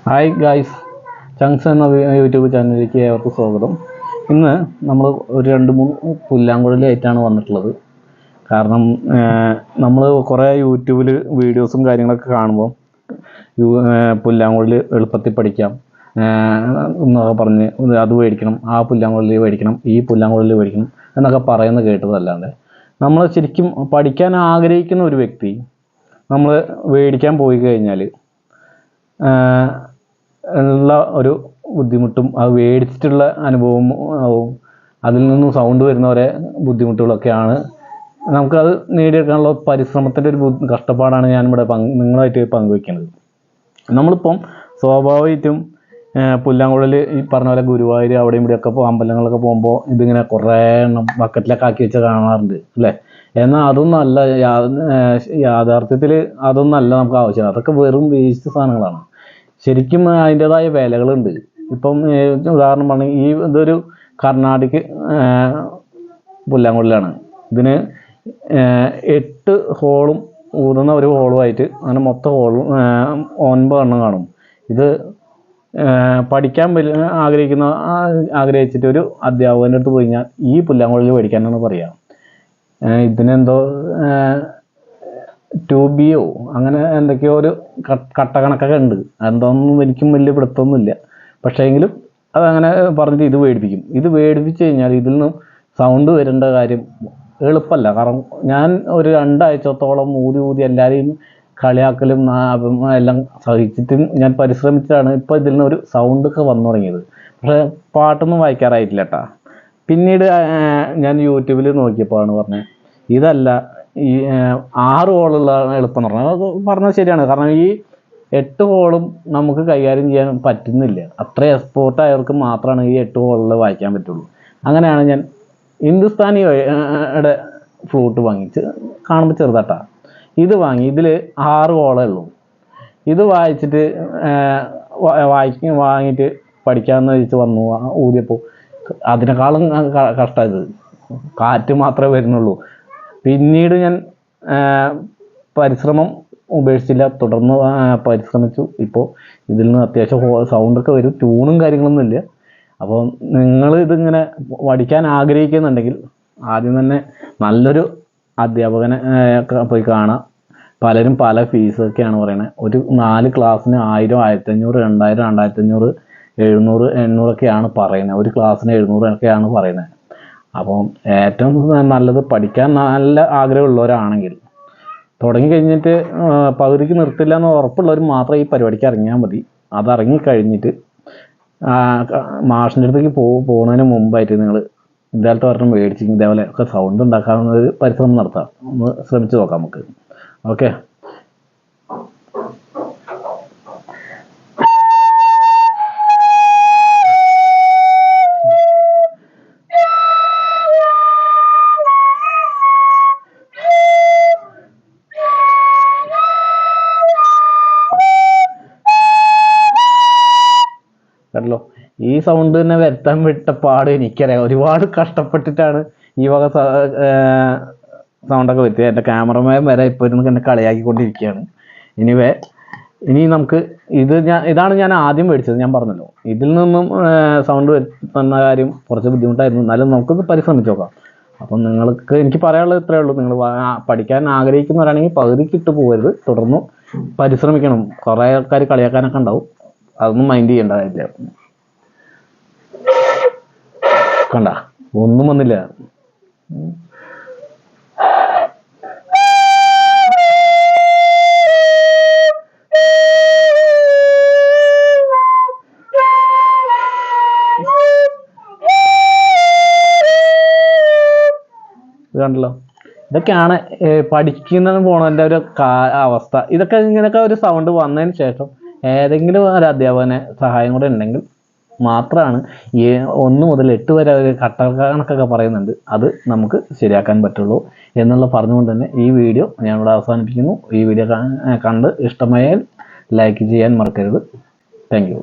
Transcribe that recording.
Hi guys, ചങ്സ് എന്ന YouTube ചാനലിലേക്ക് ഏവർക്കും സ്വാഗതം. ഇന്ന് നമ്മൾ ഒരു 2-3 പുല്ലാങ്കുഴലായിട്ടാണ് വന്നിട്ടുള്ളത്. കാരണം നമ്മൾ കുറേ യൂട്യൂബിൽ വീഡിയോസും കാര്യങ്ങളൊക്കെ കാണുമ്പോൾ പുല്ലാങ്കുഴൽ എളുപ്പത്തിൽ പഠിക്കാം എന്നൊക്കെ പറഞ്ഞ് അത് മേടിക്കണം, ആ പുല്ലാങ്കുഴൽ മേടിക്കണം, ഈ പുല്ലാങ്കുഴൽ മേടിക്കണം എന്നൊക്കെ പറയുന്നത് കേട്ടതല്ലാണ്ട് നമ്മൾ ശരിക്കും പഠിക്കാൻ ആഗ്രഹിക്കുന്ന ഒരു വ്യക്തി നമ്മൾ മേടിക്കാൻ പോയി കഴിഞ്ഞാൽ ഉള്ള ഒരു ബുദ്ധിമുട്ടും അത് മേടിച്ചിട്ടുള്ള അനുഭവം ആവും, അതിൽ നിന്നും സൗണ്ട് വരുന്നവരെ ബുദ്ധിമുട്ടുകളൊക്കെയാണ്. നമുക്കത് നേടിയെടുക്കാനുള്ള പരിശ്രമത്തിൻ്റെ ഒരു കഷ്ടപ്പാടാണ് ഞാനിവിടെ നിങ്ങളായിട്ട് പങ്കുവയ്ക്കുന്നത്. നമ്മളിപ്പം സ്വാഭാവികമായിട്ടും പുല്ലാങ്കുഴൽ ഈ പറഞ്ഞ പോലെ ഗുരുവായൂർ അവിടെയും ഇവിടെയൊക്കെ അമ്പലങ്ങളൊക്കെ പോകുമ്പോൾ ഇതിങ്ങനെ കുറേ എണ്ണം ബക്കറ്റിലൊക്കെ ആക്കി വെച്ച് കാണാറുണ്ട് അല്ലേ. എന്നാൽ അതൊന്നും അല്ല, യാഥാർത്ഥ്യത്തിൽ അതൊന്നും അല്ല നമുക്ക് ആവശ്യം. അതൊക്കെ വെറും വേസ്റ്റ് സാധനങ്ങളാണ്. ശരിക്കും അതിൻ്റെതായ വിലകളുണ്ട്. ഇപ്പം ഉദാഹരണം പറഞ്ഞാൽ ഇതൊരു കർണാടിക് പുല്ലാങ്കുഴലാണ്. ഇതിന് 8 ഹോളും ഊതുന്ന ഒരു ഹോളുമായിട്ട് അങ്ങനെ മൊത്തം ഹോളും 9 എണ്ണം കാണും. ഇത് പഠിക്കാൻ ആഗ്രഹിച്ചിട്ട് ഒരു അധ്യാപകൻ്റെ അടുത്ത് പോയി കഴിഞ്ഞാൽ ഈ പുല്ലാങ്കുഴൽ പഠിക്കാനാണ് പറയുക. ഇതിനെന്തോ 2BO അങ്ങനെ എന്തൊക്കെയോ ഒരു കണക്കൊക്കെ ഉണ്ട്. എന്താണെന്നും എനിക്കും വലിയ പിടുത്തമൊന്നുമില്ല. പക്ഷേ എങ്കിലും അതങ്ങനെ പറഞ്ഞിട്ട് ഇത് മേടിപ്പിക്കും. ഇത് മേടിപ്പിച്ച് കഴിഞ്ഞാൽ ഇതിൽ നിന്ന് സൗണ്ട് വരേണ്ട കാര്യം എളുപ്പമല്ല. കാരണം ഞാൻ ഒരു 2 ആഴ്ചത്തോളം ഊതി എല്ലാവരെയും കളിയാക്കലും എല്ലാം സഹിച്ചിട്ട് ഞാൻ പരിശ്രമിച്ചിട്ടാണ് ഇപ്പോൾ ഇതിൽ നിന്ന് ഒരു സൗണ്ടൊക്കെ വന്നു തുടങ്ങിയത്. പക്ഷേ പാട്ടൊന്നും വായിക്കാറായിട്ടില്ല കേട്ടോ. പിന്നീട് ഞാൻ യൂട്യൂബിൽ നോക്കിയപ്പോഴാണ് പറഞ്ഞത് ഇതല്ല, ഈ 6 ഹോളുള്ള എളുപ്പം പറഞ്ഞത് ശരിയാണ്. കാരണം ഈ 8 ഹോളും നമുക്ക് കൈകാര്യം ചെയ്യാൻ പറ്റുന്നില്ല. അത്ര എക്സ്പോർട്ടായവർക്ക് മാത്രമാണ് ഈ 8 ഹോളിൽ വായിക്കാൻ പറ്റുള്ളൂ. അങ്ങനെയാണ് ഞാൻ ഹിന്ദുസ്ഥാനിയുടെ ഫ്ലൂട്ട് വാങ്ങിച്ച്, കാണുമ്പോൾ ചെറുതാട്ടാ, ഇത് വാങ്ങി. ഇതിൽ 6 ഹോളേ ഉള്ളൂ. ഇത് വായിച്ചിട്ട് വാങ്ങിയിട്ട് പഠിക്കാമെന്ന് വെച്ച് വന്നു. ഊതിയപ്പോൾ അതിനേക്കാളും കഷ്ടമായത്, കാറ്റ് മാത്രമേ വരുന്നുള്ളൂ. പിന്നീട് ഞാൻ പരിശ്രമം ഉപേക്ഷിച്ചില്ല, തുടർന്ന് പരിശ്രമിച്ചു. ഇപ്പോൾ ഇതിൽ നിന്ന് അത്യാവശ്യം സൗണ്ടൊക്കെ വരും, ട്യൂണും കാര്യങ്ങളൊന്നും ഇല്ല. അപ്പോൾ നിങ്ങൾ ഇതിങ്ങനെ പഠിക്കാൻ ആഗ്രഹിക്കുന്നുണ്ടെങ്കിൽ ആദ്യം തന്നെ നല്ലൊരു അധ്യാപകനെ പോയി കാണാം. പലരും പല ഫീസൊക്കെയാണ് പറയുന്നത്. ഒരു 4 ക്ലാസ്സിന് 1000, 1500, 2000, 2500, 700, 800 ഒക്കെയാണ് പറയുന്നത്. ഒരു ക്ലാസ്സിന് 700 ഒക്കെയാണ് പറയുന്നത്. അപ്പം ഏറ്റവും നല്ലത് പഠിക്കാൻ നല്ല ആഗ്രഹമുള്ളവരാണെങ്കിൽ തുടങ്ങിക്കഴിഞ്ഞിട്ട് പകുതിക്ക് നിർത്തില്ല എന്ന് ഉറപ്പുള്ളവർ മാത്രം ഈ പരിപാടിക്ക് ഇറങ്ങിയാൽ മതി. അതറങ്ങിക്കഴിഞ്ഞിട്ട് മാഷിൻ്റെ അടുത്തേക്ക് പോകുന്നതിന് മുമ്പായിട്ട് നിങ്ങൾ ഇതേപോലത്തെ ഒരെണ്ണം മേടിച്ച് ഇതേപോലെ ഒക്കെ സൗണ്ട് ഉണ്ടാക്കാവുന്ന ഒരു പരിശ്രമം നടത്താം. ഒന്ന് ശ്രമിച്ച് നോക്കാം നമുക്ക്. ഓക്കെ. കണ്ടല്ലോ, ഈ സൗണ്ട് തന്നെ വരുത്താൻ വിട്ട പാട് എനിക്കറിയാം. ഒരുപാട് കഷ്ടപ്പെട്ടിട്ടാണ് ഈ വക സൗണ്ടൊക്കെ വരുത്തിയത്. എൻ്റെ ക്യാമറമാൻ വരെ ഇപ്പോൾ ഇരുന്ന് എന്നെ കളിയാക്കിക്കൊണ്ടിരിക്കുകയാണ്. ഇനി നമുക്ക് ഇതാണ് ഞാൻ ആദ്യം മേടിച്ചത്. ഞാൻ പറഞ്ഞല്ലോ, ഇതിൽ നിന്നും സൗണ്ട് വരുത്തുന്ന കാര്യം കുറച്ച് ബുദ്ധിമുട്ടായിരുന്നു. എന്നാലും നമുക്കൊന്ന് പരിശ്രമിച്ച് നോക്കാം. അപ്പം നിങ്ങൾക്ക് എനിക്ക് പറയാനുള്ളത് ഇത്രയേ ഉള്ളൂ. നിങ്ങൾ പഠിക്കാൻ ആഗ്രഹിക്കുന്നവരാണെങ്കിൽ പകുതിക്കിട്ട് പോകരുത്, തുടർന്ന് പരിശ്രമിക്കണം. കുറേ ആൾക്കാർ കളിയാക്കാനൊക്കെ ഉണ്ടാവും, അതൊന്നും മൈൻഡ് ചെയ്യേണ്ടതായില്ല. കണ്ട, ഒന്നും വന്നില്ല. ഇത് കണ്ടല്ലോ, ഇതൊക്കെയാണ് പഠിക്കുന്നതിന് പോണതിൻ്റെ ഒരു അവസ്ഥ. ഇങ്ങനെയൊക്കെ ഒരു സൗണ്ട് വന്നതിന് ശേഷം ഏതെങ്കിലും ഒരു അധ്യാപകനെ സഹായം കൂടെ ഉണ്ടെങ്കിൽ മാത്രമാണ് ഈ 1 മുതൽ 8 വരെ ഒരു കണക്കൊക്കെ പറയുന്നുണ്ട്, അത് നമുക്ക് ശരിയാക്കാൻ പറ്റുള്ളൂ എന്നുള്ള പറഞ്ഞുകൊണ്ട് തന്നെ ഈ വീഡിയോ ഞാനിവിടെ അവസാനിപ്പിക്കുന്നു. ഈ വീഡിയോ കണ്ട് ഇഷ്ടമായാൽ ലൈക്ക് ചെയ്യാൻ മറക്കരുത്. Thank you.